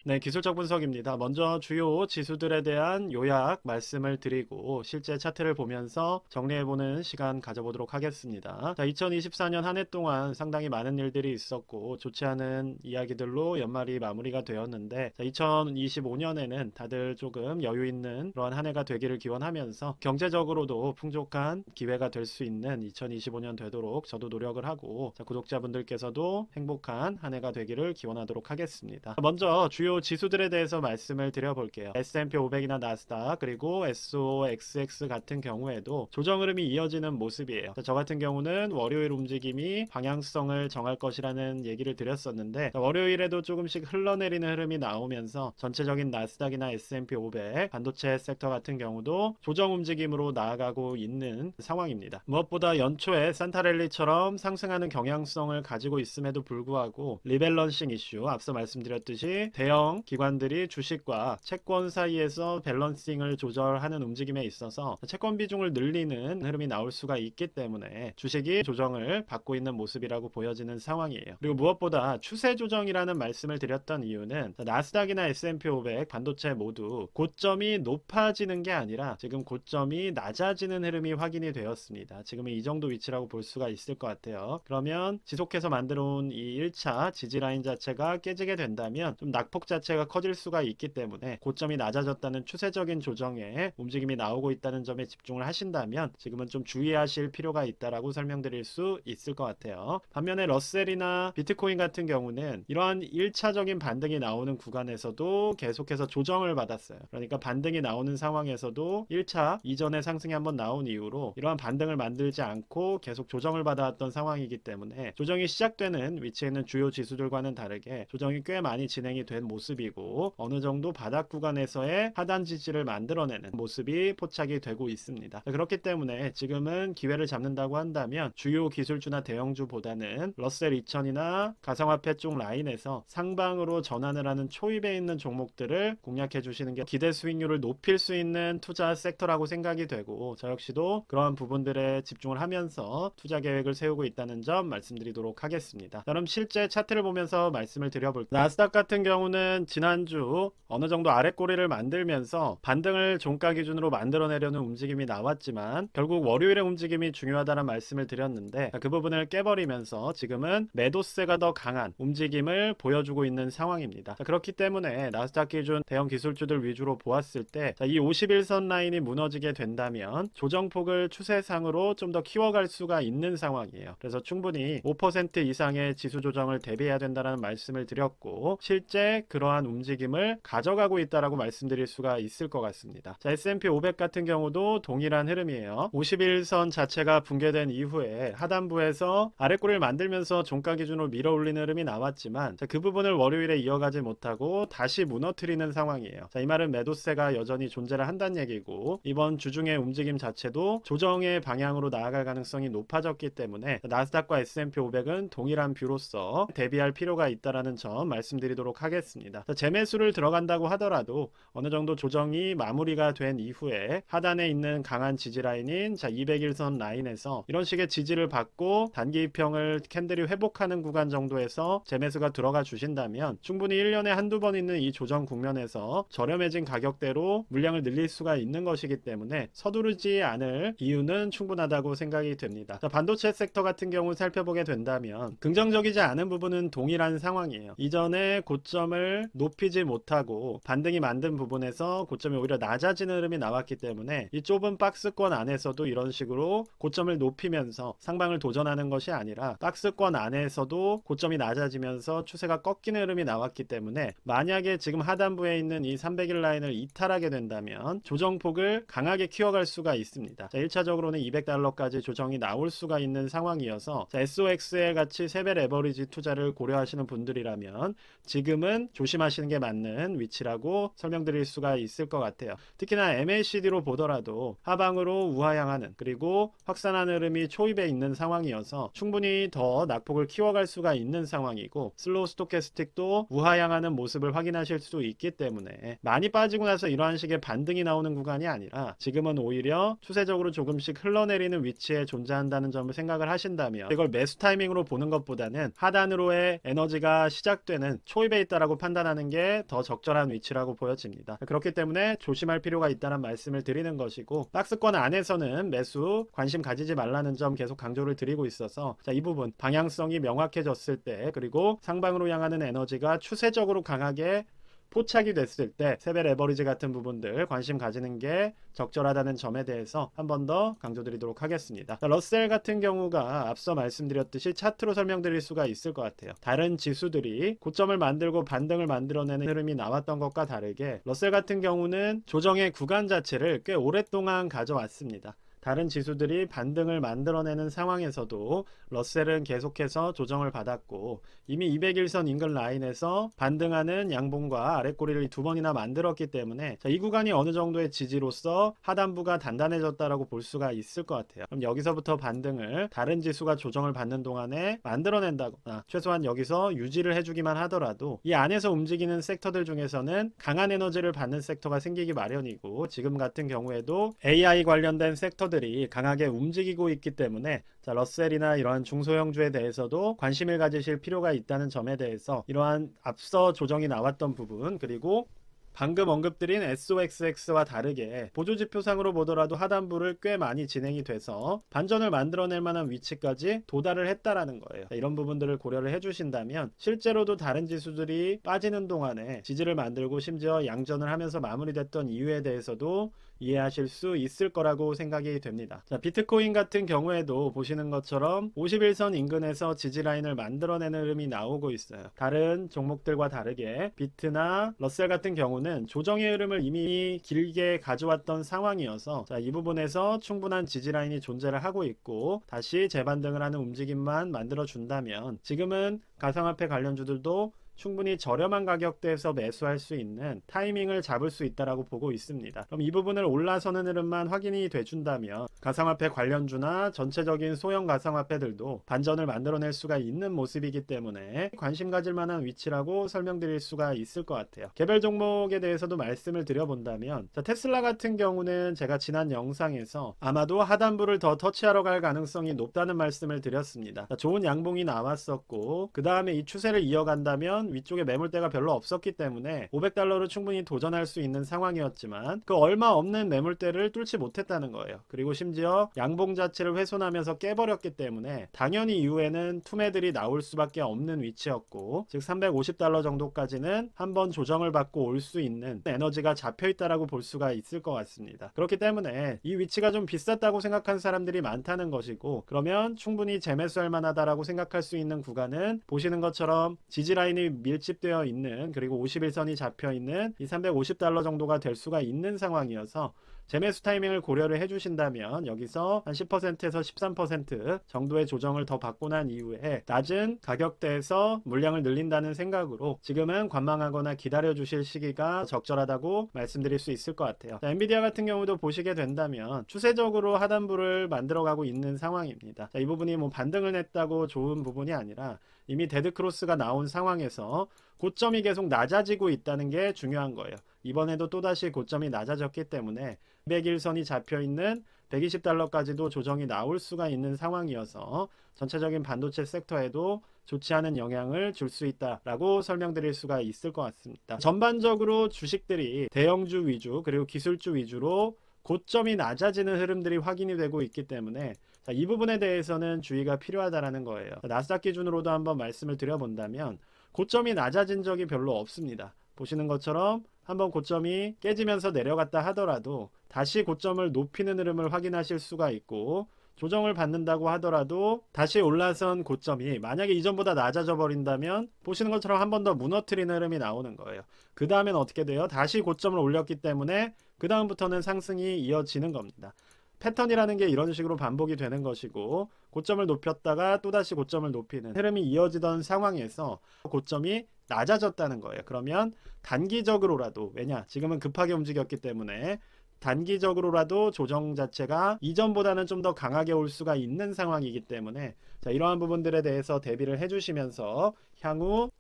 네, 기술적 분석입니다. 먼저 주요 지수들에 대한 요약 말씀을 드리고 실제 차트를 보면서 정리해보는 시간 가져보도록 하겠습니다. 자, 2024년 한 해 동안 상당히 많은 일들이 있었고 좋지 않은 이야기들로 연말이 마무리가 되었는데 2025년에는 다들 조금 여유 있는 그런 한 해가 되기를 기원하면서 경제적으로도 풍족한 기회가 될 수 있는 2025년 되도록 저도 노력을 하고 구독자분들께서도 행복한 한 해가 되기를 기원하도록 하겠습니다. 먼저 주요 지수들에 대해서 말씀을 드려볼게요. S&P 500이나 나스닥 그리고 SOXX 같은 경우에도 조정 흐름이 이어지는 모습이에요. 저 같은 경우는 월요일 움직임이 방향성을 정할 것이라는 얘기를 드렸었는데 월요일에도 조금씩 흘러내리는 흐름이 나오면서 전체적인 나스닥이나 S&P 500 반도체 섹터 같은 경우도 조정 움직임으로 나아가고 있는 상황입니다. 무엇보다 연초에 산타랠리처럼 상승하는 경향성을 가지고 있음에도 불구하고 리밸런싱 이슈, 앞서 말씀드렸듯이 대형 기관들이 주식과 채권 사이에서 밸런싱을 조절하는 움직임에 있어서 채권 비중을 늘리는 흐름이 나올 수가 있기 때문에 주식이 조정을 받고 있는 모습이라고 보여지는 상황이에요. 그리고 무엇보다 추세 조정이라는 말씀을 드렸던 이유는 나스닥이나 S&P 500 반도체 모두 고점이 높아지는 게 아니라 지금 고점이 낮아지는 흐름이 확인이 되었습니다. 지금은 이 정도 위치라고 볼 수가 있을 것 같아요. 그러면 지속해서 만들어 온 이 1차 지지라인 자체가 깨지게 된다면 좀 낙폭 자체가 커질 수가 있기 때문에 고점이 낮아졌다는 추세적인 조정에 움직임이 나오고 있다는 점에 집중을 하신다면 지금은 좀 주의하실 필요가 있다라고 설명드릴 수 있을 것 같아요. 반면에 러셀이나 비트코인 같은 경우는 이러한 1차적인 반등이 나오는 구간에서도 계속해서 조정을 받았어요. 그러니까 반등이 나오는 상황에서도 1차 이전에 상승이 한번 나온 이후로 이러한 반등을 만들지 않고 계속 조정을 받아왔던 상황이기 때문에 조정이 시작되는 위치에 있는 주요 지수들과는 다르게 조정이 꽤 많이 진행이 된 모습이고 어느 정도 바닥 구간에서의 하단 지지를 만들어내는 모습이 포착이 되고 있습니다. 그렇기 때문에 지금은 기회를 잡는다고 한다면 주요 기술주나 대형주보다는 러셀 2000이나 가상화폐 쪽 라인에서 상방으로 전환을 하는 초입에 있는 종목들을 공략해 주시는 게 기대 수익률을 높일 수 있는 투자 섹터라고 생각이 되고 저 역시도 그러한 부분들에 집중을 하면서 투자 계획을 세우고 있다는 점 말씀드리도록 하겠습니다. 그럼 실제 차트를 보면서 말씀을 드려볼게요. 나스닥 같은 경우는 지난주 어느 정도 아랫꼬리를 만들면서 반등을 종가 기준으로 만들어내려는 움직임이 나왔지만 결국 월요일의 움직임이 중요하다는 말씀을 드렸는데 그 부분을 깨버리면서 지금은 매도세가 더 강한 움직임을 보여주고 있는 상황입니다. 그렇기 때문에 나스닥 기준 대형 기술주들 위주로 보았을 때 이 51선 라인이 무너지게 된다면 조정폭을 추세상으로 좀 더 키워갈 수가 있는 상황이에요. 그래서 충분히 5% 이상의 지수 조정을 대비해야 된다는 말씀을 드렸고 실제 그러한 움직임을 가져가고 있다라고 말씀드릴 수가 있을 것 같습니다. 자, S&P 500 같은 경우도 동일한 흐름이에요. 51선 자체가 붕괴된 이후에 하단부에서 아랫꼬리를 만들면서 종가 기준으로 밀어 올리는 흐름이 나왔지만 그 부분을 월요일에 이어가지 못하고 다시 무너뜨리는 상황이에요. 자, 이 말은 매도세가 여전히 존재를 한다는 얘기고 이번 주중의 움직임 자체도 조정의 방향으로 나아갈 가능성이 높아졌기 때문에 나스닥과 S&P 500은 동일한 뷰로서 대비할 필요가 있다라는 점 말씀드리도록 하겠습니다. 재매수를 들어간다고 하더라도 어느 정도 조정이 마무리가 된 이후에 하단에 있는 강한 지지 라인인 200일선 라인에서 이런 식의 지지를 받고 단기 입형을 캔들이 회복하는 구간 정도에서 재매수가 들어가 주신다면 충분히 1년에 한두 번 있는 이 조정 국면에서 저렴해진 가격대로 물량을 늘릴 수가 있는 것이기 때문에 서두르지 않을 이유는 충분하다고 생각이 됩니다. 반도체 섹터 같은 경우 살펴보게 된다면 긍정적이지 않은 부분은 동일한 상황이에요. 이전에 고점을 높이지 못하고 반등이 만든 부분에서 고점이 오히려 낮아지는 흐름이 나왔기 때문에 이 좁은 박스권 안에서도 이런 식으로 고점을 높이면서 상방을 도전하는 것이 아니라 박스권 안에서도 고점이 낮아지면서 추세가 꺾이는 흐름이 나왔기 때문에 만약에 지금 하단부에 있는 이 300일 라인을 이탈하게 된다면 조정폭을 강하게 키워갈 수가 있습니다. 1차적으로는 200달러까지 조정이 나올 수가 있는 상황이어서 SOXL 같이 3배 레버리지 투자를 고려하시는 분들이라면 지금은 조심하시는 게 맞는 위치라고 설명드릴 수가 있을 것 같아요. 특히나 MACD로 보더라도 하방으로 우하향하는 그리고 확산하는 흐름이 초입에 있는 상황이어서 충분히 더 낙폭을 키워갈 수가 있는 상황이고 슬로우 스토캐스틱도 우하향하는 모습을 확인하실 수 있기 때문에 많이 빠지고 나서 이러한 식의 반등이 나오는 구간이 아니라 지금은 오히려 추세적으로 조금씩 흘러내리는 위치에 존재한다는 점을 생각을 하신다면 이걸 매수 타이밍으로 보는 것보다는 하단으로의 에너지가 시작되는 초입에 있다라고 판단 판단하는 게 더 적절한 위치라고 보여집니다. 그렇기 때문에 조심할 필요가 있다는 말씀을 드리는 것이고, 박스권 안에서는 매수 관심 가지지 말라는 점 계속 강조를 드리고 있어서, 자, 이 부분 방향성이 명확해졌을 때, 그리고 상방으로 향하는 에너지가 추세적으로 강하게 포착이 됐을 때 세배 레버리지 같은 부분들 관심 가지는 게 적절하다는 점에 대해서 한 번 더 강조드리도록 하겠습니다. 러셀 같은 경우가 앞서 말씀드렸듯이 차트로 설명드릴 수가 있을 것 같아요. 다른 지수들이 고점을 만들고 반등을 만들어내는 흐름이 나왔던 것과 다르게 러셀 같은 경우는 조정의 구간 자체를 꽤 오랫동안 가져왔습니다. 다른 지수들이 반등을 만들어내는 상황에서도 러셀은 계속해서 조정을 받았고, 이미 200일선 인근 라인에서 반등하는 양봉과 아랫꼬리를 두 번이나 만들었기 때문에, 자, 이 구간이 어느 정도의 지지로서 하단부가 단단해졌다라고 볼 수가 있을 것 같아요. 그럼 여기서부터 반등을 다른 지수가 조정을 받는 동안에 만들어낸다거나 최소한 여기서 유지를 해주기만 하더라도 이 안에서 움직이는 섹터들 중에서는 강한 에너지를 받는 섹터가 생기기 마련이고, 지금 같은 경우에도 AI 관련된 섹터 들이 강하게 움직이고 있기 때문에, 자, 러셀이나 이러한 중소형주에 대해서도 관심을 가지실 필요가 있다는 점에 대해서 이러한 앞서 조정이 나왔던 부분, 그리고 방금 언급드린 SOXX와 다르게 보조지표상으로 보더라도 하단부를 꽤 많이 진행이 돼서 반전을 만들어낼 만한 위치까지 도달을 했다라는 거예요. 이런 부분들을 고려를 해주신다면 실제로도 다른 지수들이 빠지는 동안에 지지를 만들고 심지어 양전을 하면서 마무리됐던 이유에 대해서도 이해하실 수 있을 거라고 생각이 됩니다. 자, 비트코인 같은 경우에도 보시는 것처럼 51선 인근에서 지지라인을 만들어내는 흐름이 나오고 있어요. 다른 종목들과 다르게 비트나 러셀 같은 경우는 조정의 흐름을 이미 길게 가져왔던 상황이어서, 자, 이 부분에서 충분한 지지라인이 존재를 하고 있고 다시 재반등을 하는 움직임만 만들어 준다면 지금은 가상화폐 관련주들도 충분히 저렴한 가격대에서 매수할 수 있는 타이밍을 잡을 수 있다라고 보고 있습니다. 그럼 이 부분을 올라서는 흐름만 확인이 돼준다면 가상화폐 관련주나 전체적인 소형 가상화폐들도 반전을 만들어낼 수가 있는 모습이기 때문에 관심 가질 만한 위치라고 설명드릴 수가 있을 것 같아요. 개별 종목에 대해서도 말씀을 드려본다면, 자, 테슬라 같은 경우는 제가 지난 영상에서 아마도 하단부를 더 터치하러 갈 가능성이 높다는 말씀을 드렸습니다. 자, 좋은 양봉이 나왔었고 그 다음에 이 추세를 이어간다면 위쪽에 매물대가 별로 없었기 때문에 $500로 충분히 도전할 수 있는 상황이었지만 그 얼마 없는 매물대를 뚫지 못했다는 거예요. 그리고 심지어 양봉 자체를 훼손하면서 깨버렸기 때문에 당연히 이후에는 투매들이 나올 수밖에 없는 위치였고, 즉 $350 정도까지는 한번 조정을 받고 올 수 있는 에너지가 잡혀있다라고 볼 수가 있을 것 같습니다. 그렇기 때문에 이 위치가 좀 비쌌다고 생각한 사람들이 많다는 것이고, 그러면 충분히 재매수할 만하다라고 생각할 수 있는 구간은 보시는 것처럼 지지라인이 밀집되어 있는, 그리고 51선이 잡혀 있는 이 $350 정도가 될 수가 있는 상황이어서 재매수 타이밍을 고려를 해주신다면 여기서 한 10%에서 13% 정도의 조정을 더 받고 난 이후에 낮은 가격대에서 물량을 늘린다는 생각으로 지금은 관망하거나 기다려 주실 시기가 적절하다고 말씀드릴 수 있을 것 같아요. 자, 엔비디아 같은 경우도 보시게 된다면 추세적으로 하단부를 만들어가고 있는 상황입니다. 자, 이 부분이 뭐 반등을 냈다고 좋은 부분이 아니라 이미 데드크로스가 나온 상황에서 고점이 계속 낮아지고 있다는 게 중요한 거예요. 이번에도 또다시 고점이 낮아졌기 때문에 200일선이 잡혀있는 $120까지도 조정이 나올 수가 있는 상황이어서 전체적인 반도체 섹터에도 좋지 않은 영향을 줄 수 있다라고 설명드릴 수가 있을 것 같습니다. 전반적으로 주식들이 대형주 위주 그리고 기술주 위주로 고점이 낮아지는 흐름들이 확인이 되고 있기 때문에, 자, 이 부분에 대해서는 주의가 필요하다라는 거예요. 나스닥 기준으로도 한번 말씀을 드려본다면 고점이 낮아진 적이 별로 없습니다. 보시는 것처럼 한번 고점이 깨지면서 내려갔다 하더라도 다시 고점을 높이는 흐름을 확인하실 수가 있고, 조정을 받는다고 하더라도 다시 올라선 고점이 만약에 이전보다 낮아져 버린다면 보시는 것처럼 한 번 더 무너뜨리는 흐름이 나오는 거예요. 그 다음엔 어떻게 돼요? 다시 고점을 올렸기 때문에 그 다음부터는 상승이 이어지는 겁니다. 패턴이라는 게 이런 식으로 반복이 되는 것이고, 고점을 높였다가 또다시 고점을 높이는 흐름이 이어지던 상황에서 고점이 낮아졌다는 거예요. 그러면 단기적으로라도, 왜냐? 지금은 급하게 움직였기 때문에 단기적으로라도 조정 자체가 이전보다는 좀 더 강하게 올 수가 있는 상황이기 때문에, 자, 이러한 부분들에 대해서 대비를 해주시면서 향후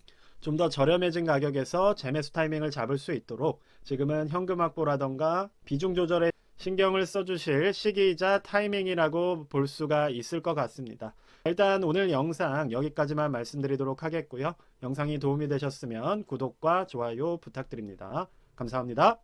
좀 더 저렴해진 가격에서 재매수 타이밍을 잡을 수 있도록 지금은 현금 확보라던가 비중 조절에 신경을 써주실 시기이자 타이밍이라고 볼 수가 있을 것 같습니다. 일단 오늘 영상 여기까지만 말씀드리도록 하겠고요. 영상이 도움이 되셨으면 구독과 좋아요 부탁드립니다. 감사합니다.